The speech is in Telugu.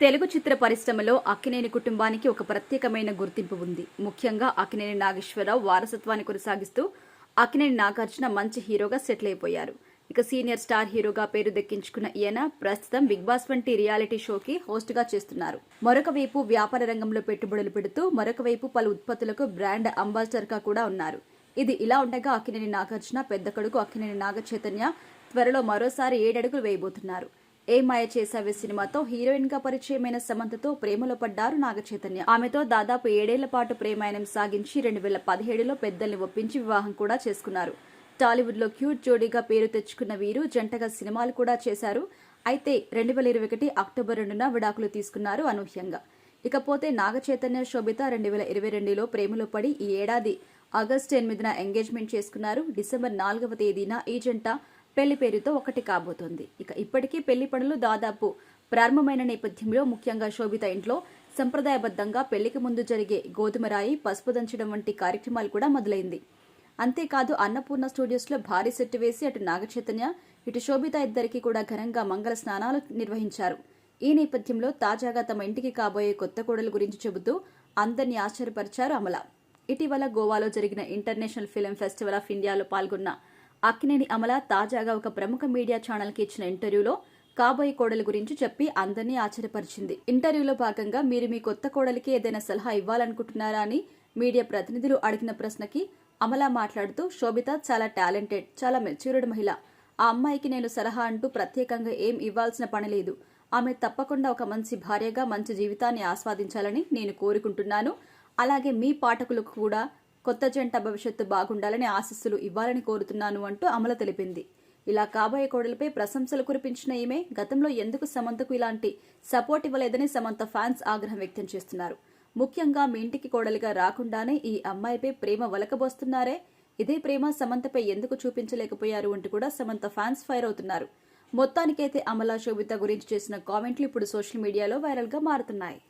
తెలుగు చిత్ర పరిశ్రమలో అక్కినేని కుటుంబానికి ఒక ప్రత్యేకమైన గుర్తింపు ఉంది. ముఖ్యంగా అక్కినేని నాగేశ్వరరావు వారసత్వాన్ని కొనసాగిస్తూ అక్కినేని నాగార్జున మంచి హీరోగా సెటిల్ అయిపోయారు. ఇక సీనియర్ స్టార్ హీరోగా పేరు దక్కించుకున్న ఈయన ప్రస్తుతం బిగ్ బాస్ వంటి రియాలిటీ షోకి హోస్ట్ గా చేస్తున్నారు. మరొక వైపు వ్యాపార రంగంలో పెట్టుబడులు పెడుతూ మరొక వైపు పలు ఉత్పత్తులకు బ్రాండ్ అంబాసిడర్ గా కూడా ఉన్నారు. ఇది ఇలా ఉండగా అక్కినేని నాగార్జున పెద్ద కొడుకు అక్కినేని నాగ చైతన్య త్వరలో మరోసారి 7 అడుగులు వేయబోతున్నారు. ఏ మాయ చేసావే సినిమాతో హీరోయిన్ గా పరిచయమైన సమంతతో ప్రేమలో పడ్డారు నాగచైతన్య. ఆమెతో దాదాపు 7 ఏళ్ల పాటు ప్రేమాయణం సాగించి 2017లో పెద్దల్ని ఒప్పించి వివాహం కూడా చేసుకున్నారు. టాలీవుడ్ లో క్యూట్ జోడీగా పేరు తెచ్చుకున్న వీరు జంటగా సినిమాలు కూడా చేశారు. అయితే 2021 అక్టోబర్ 2న విడాకులు తీసుకున్నారు అనూహ్యంగా. ఇకపోతే నాగచైతన్య శోభిత 2022లో ప్రేమలో పడి ఈ ఏడాది ఆగస్టు 8న ఎంగేజ్మెంట్ చేసుకున్నారు. డిసెంబర్ 4వ తేదీన ఈ జంట పెళ్లి పేరుతో ఒకటి కాబోతోంది. ఇక ఇప్పటికీ పెళ్లి పనులు దాదాపు ప్రారంభమైన నేపథ్యంలో ముఖ్యంగా శోభిత ఇంట్లో సంప్రదాయబద్ధంగా పెళ్లికి ముందు జరిగే గోధుమ రాయి, పసుపు దంచడం వంటి కార్యక్రమాలు కూడా మొదలైంది. అంతేకాదు అన్నపూర్ణ స్టూడియోస్ లో భారీ సెట్ వేసి అటు నాగచైతన్య ఇటు శోభిత ఇద్దరికి కూడా ఘనంగా మంగళ స్నానాలు నిర్వహించారు. ఈ నేపథ్యంలో తాజాగా తమ ఇంటికి కాబోయే కొత్త కోడలు గురించి చెబుతూ అందరినీ ఆశ్చర్యపరిచారు అమల. ఇటీవల గోవాలో జరిగిన ఇంటర్నేషనల్ ఫిల్మ్ ఫెస్టివల్ ఆఫ్ ఇండియాలో పాల్గొన్న అక్కినేని అమల తాజాగా ఒక ప్రముఖ మీడియా ఛానల్ కి ఇచ్చిన ఇంటర్వ్యూలో కాబోయే కోడలి గురించి చెప్పి అందరినీ ఆశ్చర్యపరిచింది. ఇంటర్వ్యూలో భాగంగా మీరు మీ కొత్త కోడలికి ఏదైనా సలహా ఇవ్వాలనుకుంటున్నారా అని మీడియా ప్రతినిధులు అడిగిన ప్రశ్నకి అమల మాట్లాడుతూ శోభిత చాలా టాలెంటెడ్, చాలా మెచ్యూర్డ్ మహిళ. ఆ అమ్మాయికి నేను సలహా అంటూ ప్రత్యేకంగా ఏం ఇవ్వాల్సిన పని లేదు. ఆమె తప్పకుండా ఒక మంచి భార్యగా మంచి జీవితాన్ని ఆస్వాదించాలని నేను కోరుకుంటున్నాను. అలాగే మీ పాఠకులకు కూడా కొత్త జంట భవిష్యత్తు బాగుండాలని ఆశీస్సులు ఇవ్వాలని కోరుతున్నాను అంటూ అమల తెలిపింది. ఇలా కాబోయే కోడలపై ప్రశంసలు కురిపించిన ఈమె గతంలో ఎందుకు సమంతకు ఇలాంటి సపోర్ట్ ఇవ్వలేదని సమంత ఫ్యాన్స్ ఆగ్రహం వ్యక్తం చేస్తున్నారు. ముఖ్యంగా మీ ఇంటికి కోడలిగా రాకుండానే ఈ అమ్మాయిపై ప్రేమ వలకబోస్తున్నారే, ఇదే ప్రేమ సమంతపై ఎందుకు చూపించలేకపోయారు అంటూ కూడా సమంత ఫ్యాన్స్ ఫైర్ అవుతున్నారు. మొత్తానికైతే అమల శోభిత గురించి చేసిన కామెంట్లు ఇప్పుడు సోషల్ మీడియాలో వైరల్ గా మారుతున్నాయి.